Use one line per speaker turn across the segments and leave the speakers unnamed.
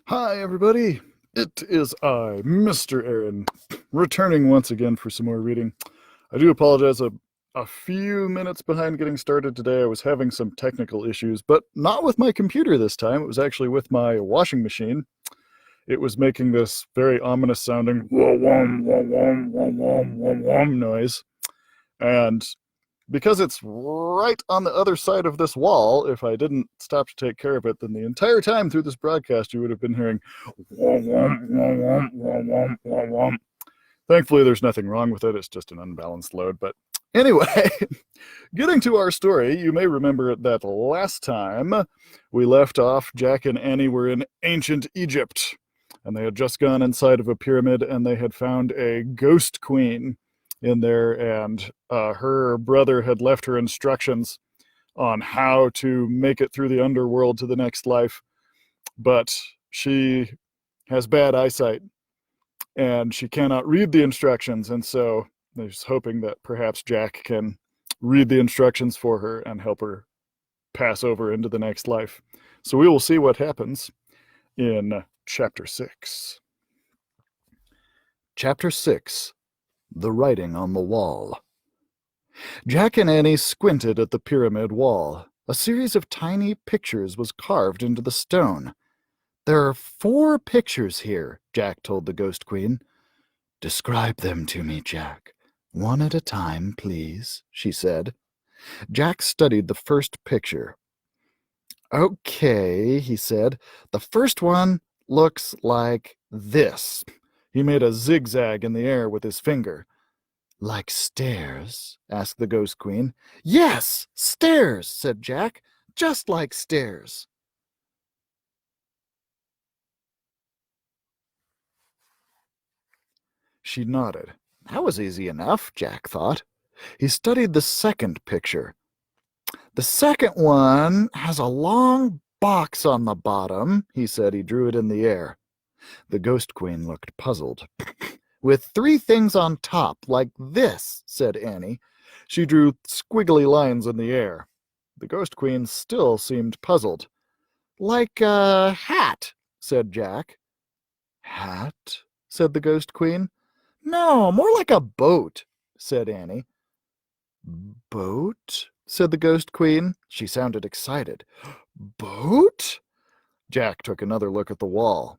Hi, everybody. It is I, Mr. Aaron, returning once again for some more reading. I do apologize. A few minutes behind getting started today. I was having some technical issues, but not with my computer this time. It was actually with my washing machine. It was making this very ominous sounding wah-wom, wah-wom, wah-wom, wah-wom noise. And because it's right on the other side of this wall, if I didn't stop to take care of it, then the entire time through this broadcast, you would have been hearing wah, wah, wah, wah, wah, wah, wah, wah. Thankfully, there's nothing wrong with it. It's just an unbalanced load. But anyway, getting to our story, you may remember that last time we left off, Jack and Annie were in ancient Egypt, and they had just gone inside of a pyramid, and they had found a ghost queen in there, and her brother had left her instructions on how to make it through the underworld to the next life, but she has bad eyesight and she cannot read the instructions, and so they're just hoping that perhaps Jack can read the instructions for her and help her pass over into the next life. So we will see what happens in Chapter 6. Chapter 6. The Writing on the Wall. Jack and Annie squinted at the pyramid wall. A series of tiny pictures was carved into the stone. "There are 4 pictures here," Jack told the Ghost Queen. "Describe them to me, Jack. One at a time, please," she said. Jack studied the first picture. "Okay," he said. "The first one looks like this." He made a zigzag in the air with his finger. "Like stairs?" asked the Ghost Queen. "Yes, stairs," said Jack. "Just like stairs." She nodded. That was easy enough, Jack thought. He studied the second picture. "The second one has a long box on the bottom," he said. He drew it in the air. The Ghost Queen looked puzzled. "With 3 things on top, like this," said Annie. She drew squiggly lines in the air. The Ghost Queen still seemed puzzled. "Like a hat," said Jack. "Hat?" said the Ghost Queen. "No, more like a boat," said Annie. "Boat?" said the Ghost Queen. She sounded excited. "Boat?" Jack took another look at the wall.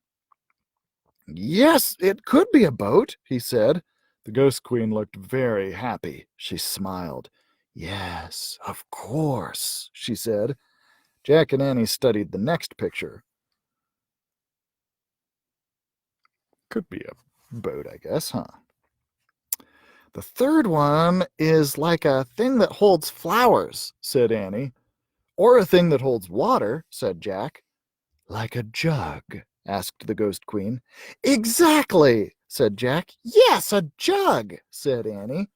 "Yes, it could be a boat," he said. The Ghost Queen looked very happy. She smiled. "Yes, of course," she said. Jack and Annie studied the next picture. Could be a boat, I guess, huh? "The third one is like a thing that holds flowers," said Annie. "Or a thing that holds water," said Jack. "Like a jug?" asked the Ghost Queen. "Exactly," said Jack. "Yes, a jug," said Annie.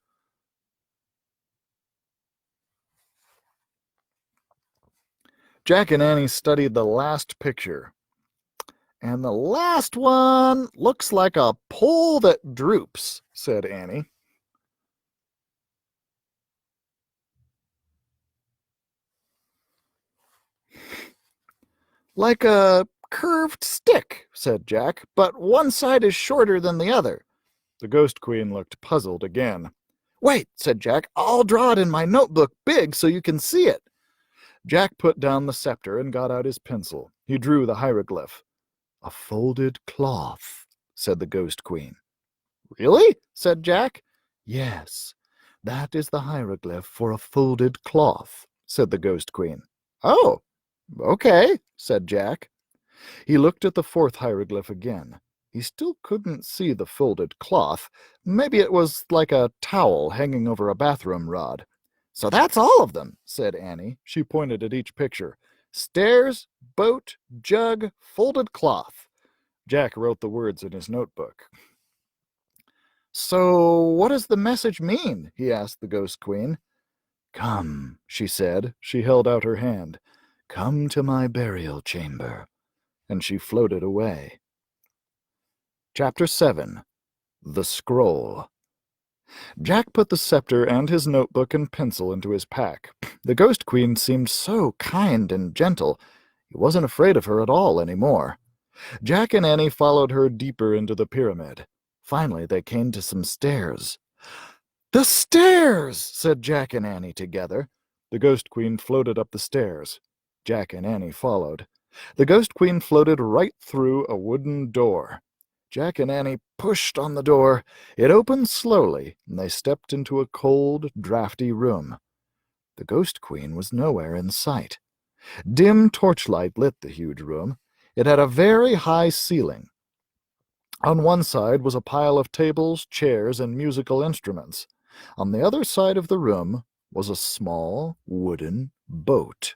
Jack and Annie studied the last picture. "And the last one looks like a pole that droops," said Annie. "Like a curved stick," said Jack, "but one side is shorter than the other." The Ghost Queen looked puzzled again. "Wait," said Jack. "I'll draw it in my notebook big so you can see it." Jack put down the scepter and got out his pencil. He drew the hieroglyph. "A folded cloth," said the Ghost Queen. "Really?" said Jack. "Yes, that is the hieroglyph for a folded cloth," said the Ghost Queen. "Oh, okay," said Jack. He looked at the 4th hieroglyph again. He still couldn't see the folded cloth. Maybe it was like a towel hanging over a bathroom rod. "So that's all of them," said Annie. She pointed at each picture. "Stairs, boat, jug, folded cloth." Jack wrote the words in his notebook. "So what does the message mean?" he asked the Ghost Queen. "Come," she said. She held out her hand. "Come to my burial chamber." And she floated away. Chapter 7. The Scroll. Jack put the scepter and his notebook and pencil into his pack. The Ghost Queen seemed so kind and gentle. He wasn't afraid of her at all any more. Jack and Annie followed her deeper into the pyramid. Finally, they came to some stairs. "The stairs!" said Jack and Annie together. The Ghost Queen floated up the stairs. Jack and Annie followed. The Ghost Queen floated right through a wooden door. Jack and Annie pushed on the door. It opened slowly, and they stepped into a cold, drafty room. The Ghost Queen was nowhere in sight. Dim torchlight lit the huge room. It had a very high ceiling. On one side was a pile of tables, chairs, and musical instruments. On the other side of the room was a small wooden boat.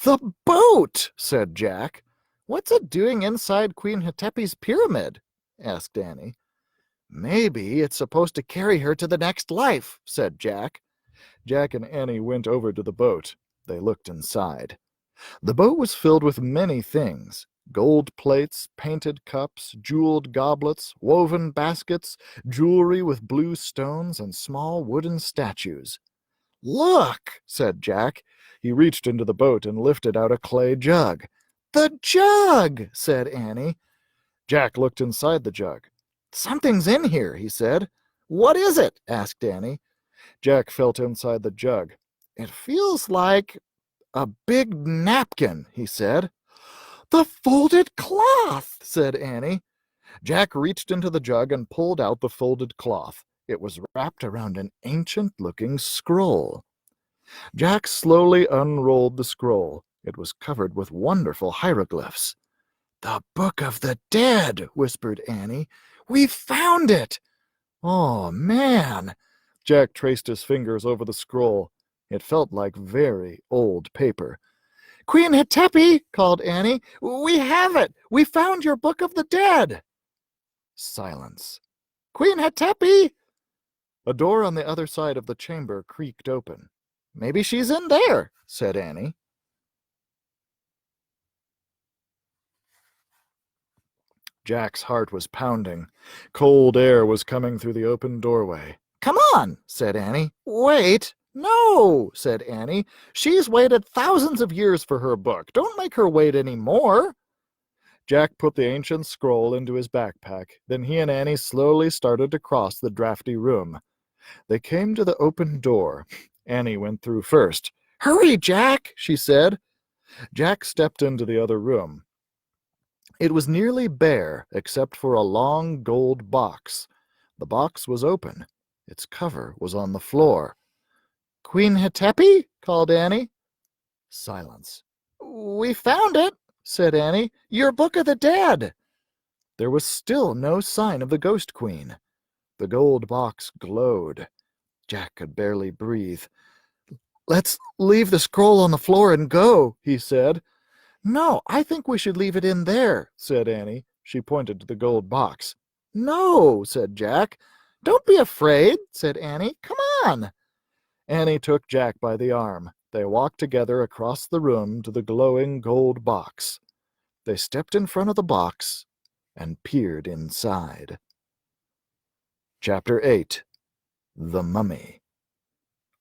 "The boat!" said Jack. "What's it doing inside Queen Hetepi's pyramid?" asked Annie. "Maybe it's supposed to carry her to the next life," said Jack. Jack and Annie went over to the boat. They looked inside. The boat was filled with many things: gold plates, painted cups, jeweled goblets, woven baskets, jewelry with blue stones, and small wooden statues. "Look!" said Jack. He reached into the boat and lifted out a clay jug. "The jug!" said Annie. Jack looked inside the jug. "Something's in here," he said. "What is it?" asked Annie. Jack felt inside the jug. "It feels like a big napkin," he said. "The folded cloth," said Annie. Jack reached into the jug and pulled out the folded cloth. It was wrapped around an ancient-looking scroll. Jack slowly unrolled the scroll. It was covered with wonderful hieroglyphs. "The Book of the Dead," whispered Annie. "We found it!" "Oh, man!" Jack traced his fingers over the scroll. It felt like very old paper. "Queen Hetepi," called Annie, "we have it! We found your Book of the Dead!" Silence. "Queen Hetepi!" A door on the other side of the chamber creaked open. "Maybe she's in there," said Annie. Jack's heart was pounding. Cold air was coming through the open doorway. "Come on," said Annie. "Wait." "No," said Annie. "She's waited thousands of years for her book. Don't make her wait any more." Jack put the ancient scroll into his backpack. Then he and Annie slowly started to cross the drafty room. They came to the open door. Annie went through first. "Hurry, Jack," she said. Jack stepped into the other room. It was nearly bare, except for a long gold box. The box was open. Its cover was on the floor. "Queen Hetepi?" called Annie. Silence. "We found it," said Annie. "Your Book of the Dead." There was still no sign of the Ghost Queen. The gold box glowed. Jack could barely breathe. "Let's leave the scroll on the floor and go," he said. "No, I think we should leave it in there," said Annie. She pointed to the gold box. "No," said Jack. "Don't be afraid," said Annie. "Come on." Annie took Jack by the arm. They walked together across the room to the glowing gold box. They stepped in front of the box and peered inside. Chapter 8. The Mummy.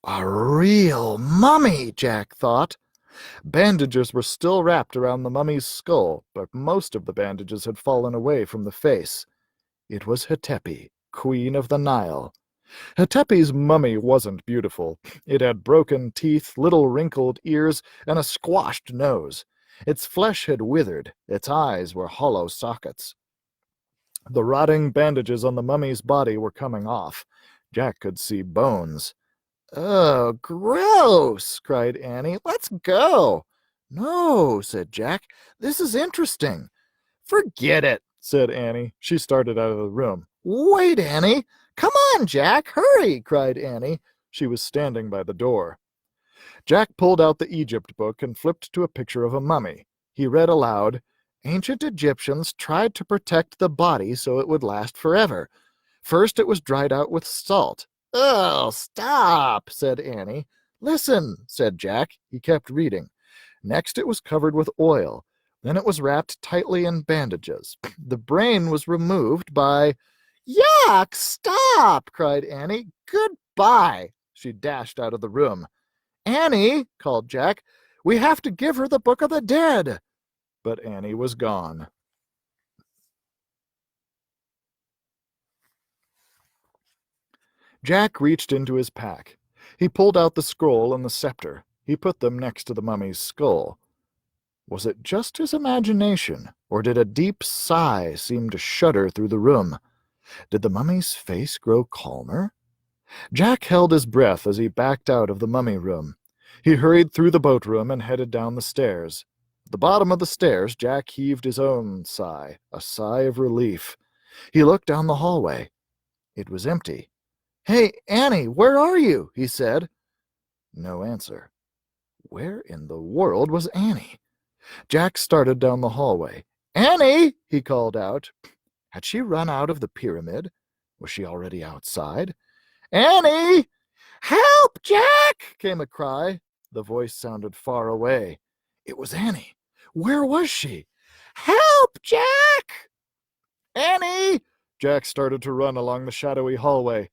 A real mummy, Jack thought. Bandages were still wrapped around the mummy's skull, but most of the bandages had fallen away from the face. It was Hetepi, Queen of the Nile. Hetepi's mummy wasn't beautiful. It had broken teeth, little wrinkled ears, and a squashed nose. Its flesh had withered. Its eyes were hollow sockets. The rotting bandages on the mummy's body were coming off. Jack could see bones. "Oh, gross!" cried Annie. "Let's go." "No," said Jack. "This is interesting." "Forget it," said Annie. She started out of the room. "Wait, Annie." "Come on, Jack, hurry," cried Annie. She was standing by the door. Jack pulled out the Egypt book and flipped to a picture of a mummy. He read aloud, "Ancient Egyptians tried to protect the body so it would last forever. First it was dried out with salt." "Oh, stop," said Annie. "Listen," said Jack. He kept reading. "Next it was covered with oil. Then it was wrapped tightly in bandages. The brain was removed by—" "Yuck! Stop!" cried Annie. "Goodbye." She dashed out of the room. "Annie," called Jack, "we have to give her the Book of the Dead."
but Annie was gone. Jack reached into his pack. He pulled out the scroll and the scepter. He put them next to the mummy's skull. Was it just his imagination, or did a deep sigh seem to shudder through the room? Did the mummy's face grow calmer? Jack held his breath as he backed out of the mummy room. He hurried through the boat room and headed down the stairs. At the bottom of the stairs, Jack heaved his own sigh, a sigh of relief. He looked down the hallway. It was empty. "Hey, Annie, where are you?" he said. No answer. Where in the world was Annie? Jack started down the hallway. "Annie!" he called out. Had she run out of the pyramid? Was she already outside? "Annie! Help, Jack!" came a cry. The voice sounded far away. It was Annie. Where was she? "Help, Jack!" "Annie!" Jack started to run along the shadowy hallway.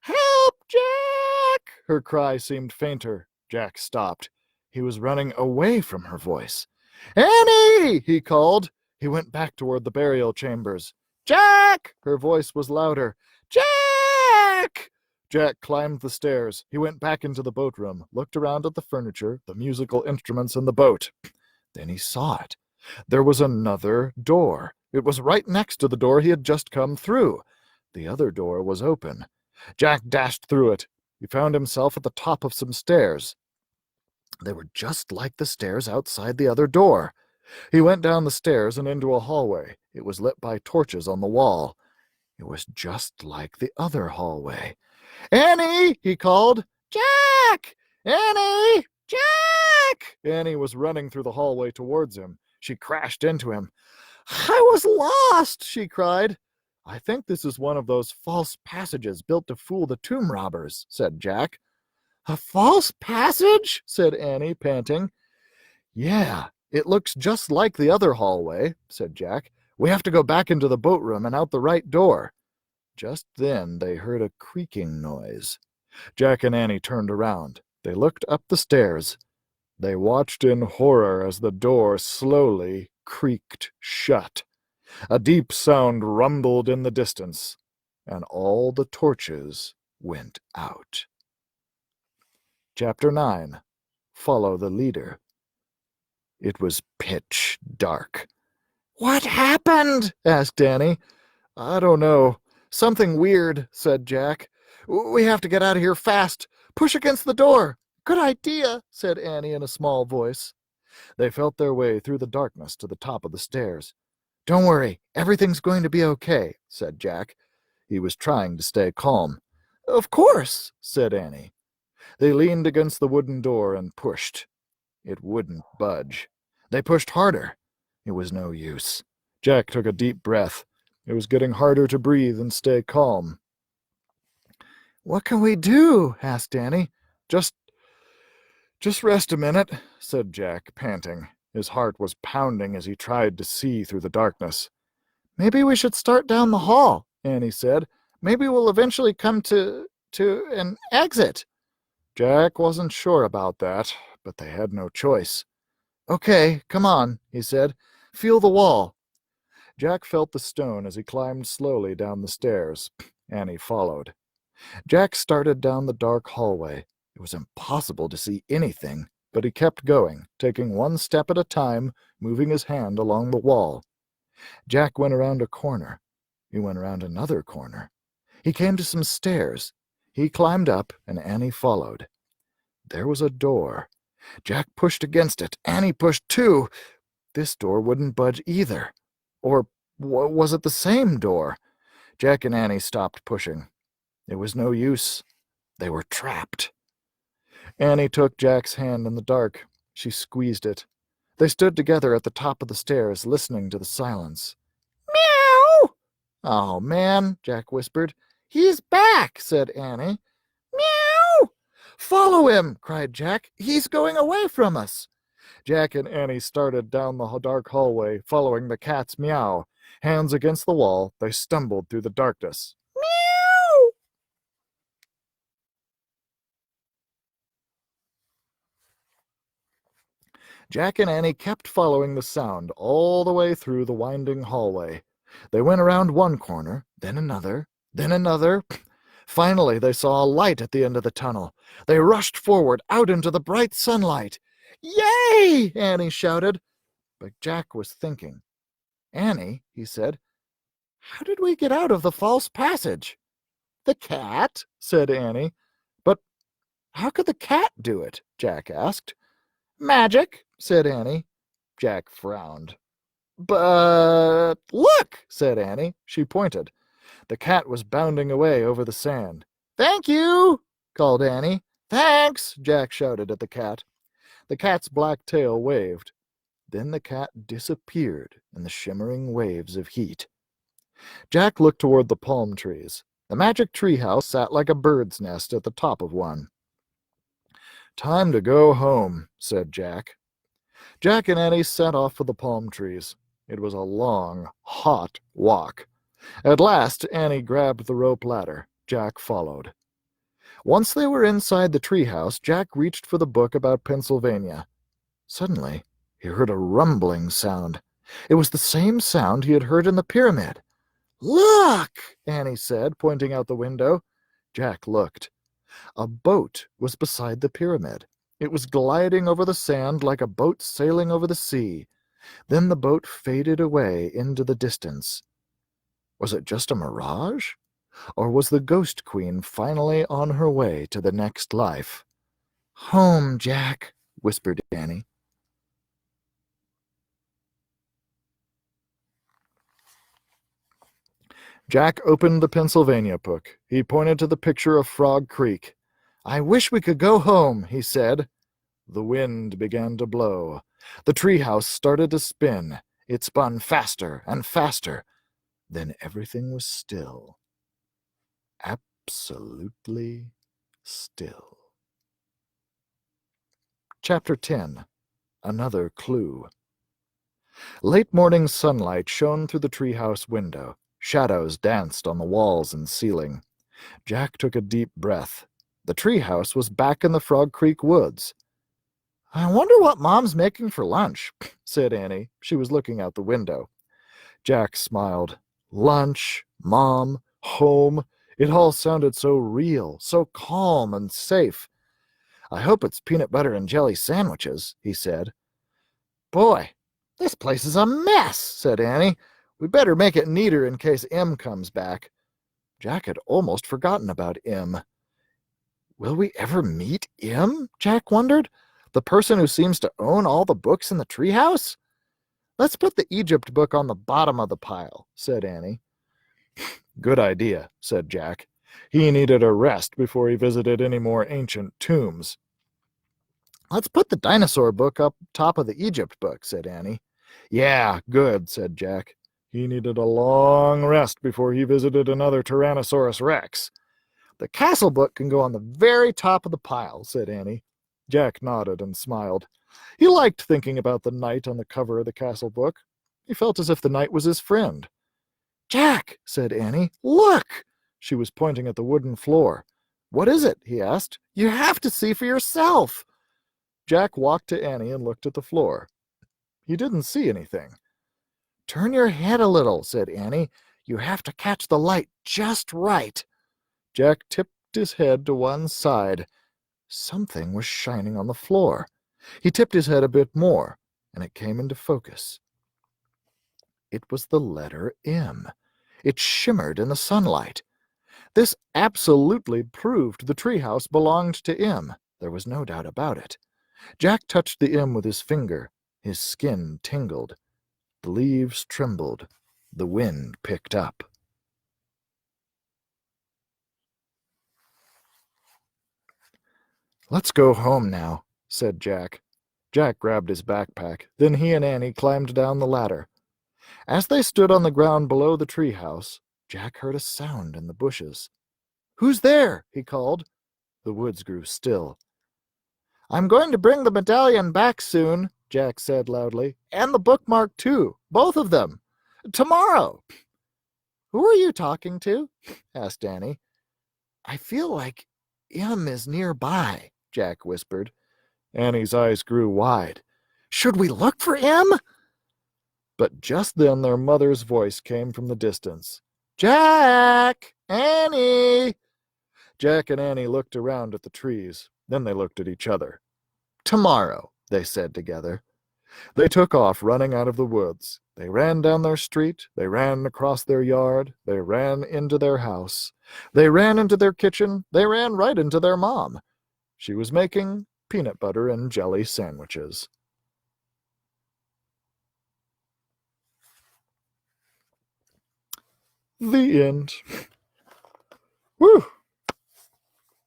"Help, Jack!" Her cry seemed fainter. Jack stopped. He was running away from her voice. "Annie!" he called. He went back toward the burial chambers. "Jack!" Her voice was louder. "Jack!" Jack climbed the stairs. He went back into the boat room, looked around at the furniture, the musical instruments, and the boat. Then he saw it. There was another door. It was right next to the door he had just come through. The other door was open. Jack dashed through it. He found himself at the top of some stairs. They were just like the stairs outside the other door. He went down the stairs and into a hallway. It was lit by torches on the wall. It was just like the other hallway. "Annie!" he called. "Jack! Annie! Jack!" Annie was running through the hallway towards him. She crashed into him. "I was lost!" she cried. "I think this is one of those false passages built to fool the tomb robbers," said Jack. "A false passage?" said Annie, panting. "Yeah, it looks just like the other hallway," said Jack. "We have to go back into the boat room and out the right door." Just then they heard a creaking noise. Jack and Annie turned around. They looked up the stairs. They watched in horror as the door slowly creaked shut. A deep sound rumbled in the distance, and all the torches went out. Chapter 9. Follow the Leader. It was pitch dark. "What happened?" asked Annie. "I don't know. Something weird," said Jack. "We have to get out of here fast. Push against the door." "Good idea," said Annie in a small voice. They felt their way through the darkness to the top of the stairs. "Don't worry, everything's going to be okay," said Jack. He was trying to stay calm. "Of course," said Annie. They leaned against the wooden door and pushed. It wouldn't budge. They pushed harder. It was no use. Jack took a deep breath. It was getting harder to breathe and stay calm. "What can we do?" asked Annie. Just rest a minute," said Jack, panting. His heart was pounding as he tried to see through the darkness. "Maybe we should start down the hall," Annie said. "Maybe we'll eventually come to an exit." Jack wasn't sure about that, but they had no choice. "Okay, come on," he said. "Feel the wall." Jack felt the stone as he climbed slowly down the stairs. Annie followed. Jack started down the dark hallway. It was impossible to see anything, but he kept going, taking one step at a time, moving his hand along the wall. Jack went around a corner. He went around another corner. He came to some stairs. He climbed up, and Annie followed. There was a door. Jack pushed against it. Annie pushed too. This door wouldn't budge either. Or was it the same door? Jack and Annie stopped pushing. It was no use. They were trapped. Annie took Jack's hand in the dark. She squeezed it. They stood together at the top of the stairs, listening to the silence. "Meow!" "Oh, man," Jack whispered. "He's back," said Annie. "Meow!" "Follow him," cried Jack. "He's going away from us." Jack and Annie started down the dark hallway, following the cat's meow. Hands against the wall, they stumbled through the darkness. "Meow!" Jack and Annie kept following the sound all the way through the winding hallway. They went around one corner, then another, then another. Finally, they saw a light at the end of the tunnel. They rushed forward, out into the bright sunlight. "Yay!" Annie shouted. But Jack was thinking. "Annie," he said, "how did we get out of the false passage?" "The cat," said Annie. "But how could the cat do it?" Jack asked. "Magic," said Annie. Jack frowned. "But look," said Annie. She pointed. The cat was bounding away over the sand. "Thank you," called Annie. "Thanks," Jack shouted at the cat. The cat's black tail waved. Then the cat disappeared in the shimmering waves of heat. Jack looked toward the palm trees. The magic treehouse sat like a bird's nest at the top of one. "Time to go home," said Jack. Jack and Annie set off for the palm trees. It was a long, hot walk. At last, Annie grabbed the rope ladder. Jack followed. Once they were inside the treehouse, Jack reached for the book about Pennsylvania. Suddenly, he heard a rumbling sound. It was the same sound he had heard in the pyramid. "Look!" Annie said, pointing out the window. Jack looked. A boat was beside the pyramid. It was gliding over the sand like a boat sailing over the sea. Then the boat faded away into the distance. Was it just a mirage? Or was the Ghost Queen finally on her way to the next life? "Home, Jack," whispered Annie. Jack opened the Pennsylvania book. He pointed to the picture of Frog Creek. "I wish we could go home," he said. The wind began to blow. The treehouse started to spin. It spun faster and faster. Then everything was still. Absolutely still. Chapter 10. Another Clue. Late morning sunlight shone through the treehouse window. Shadows danced on the walls and ceiling. Jack took a deep breath. The treehouse was back in the Frog Creek woods. "I wonder what Mom's making for lunch," said Annie. She was looking out the window. Jack smiled. Lunch, Mom, home. It all sounded so real, so calm and safe. "I hope it's peanut butter and jelly sandwiches," he said. "Boy, this place is a mess," said Annie. "We better make it neater in case Em comes back." Jack had almost forgotten about Em. Will we ever meet Em? Jack wondered. The person who seems to own all the books in the treehouse? "Let's put the Egypt book on the bottom of the pile," said Annie. "Good idea," said Jack. He needed a rest before he visited any more ancient tombs. "Let's put the dinosaur book up top of the Egypt book," said Annie. "Yeah, good," said Jack. He needed a long rest before he visited another Tyrannosaurus Rex. "The castle book can go on the very top of the pile," said Annie. Jack nodded and smiled. He liked thinking about the knight on the cover of the castle book. He felt as if the knight was his friend. "Jack," said Annie, "look!" She was pointing at the wooden floor. "What is it?" he asked. "You have to see for yourself." Jack walked to Annie and looked at the floor. He didn't see anything. "Turn your head a little," said Annie. "You have to catch the light just right." Jack tipped his head to one side. Something was shining on the floor. He tipped his head a bit more, and it came into focus. It was the letter M. It shimmered in the sunlight. This absolutely proved the treehouse belonged to M. There was no doubt about it. Jack touched the M with his finger. His skin tingled. The leaves trembled. The wind picked up. "Let's go home now," said Jack. Jack grabbed his backpack. Then he and Annie climbed down the ladder. As they stood on the ground below the treehouse, Jack heard a sound in the bushes. "Who's there?" he called. The woods grew still. "I'm going to bring the medallion back soon," Jack said loudly. "And the bookmark, too. Both of them. Tomorrow." "Who are you talking to?" asked Annie. "I feel like M is nearby," Jack whispered. Annie's eyes grew wide. Should we look for him? But just then their mother's voice came from the distance. Jack! Annie! Jack and Annie looked around at the trees. Then they looked at each other. Tomorrow, they said together. They took off, running out of the woods. They ran down their street. They ran across their yard. They ran into their house. They ran into their kitchen. They ran right into their mom. She was making peanut butter and jelly sandwiches. The end. Whew.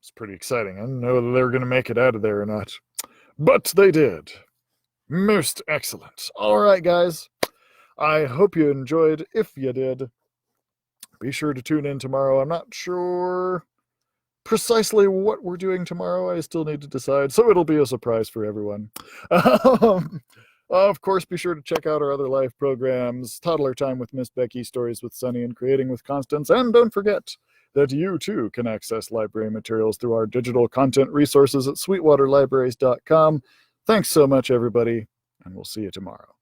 It's pretty exciting. I didn't know whether they were going to make it out of there or not. But they did. Most excellent. All right, guys. I hope you enjoyed. If you did, be sure to tune in tomorrow. I'm not sure precisely what we're doing tomorrow. I still need to decide, so it'll be a surprise for everyone. Of course, be sure to check out our other live programs, Toddler Time with Miss Becky, Stories with Sunny, and Creating with Constance. And don't forget that you, too, can access library materials through our digital content resources at sweetwaterlibraries.com. Thanks so much, everybody, and we'll see you tomorrow.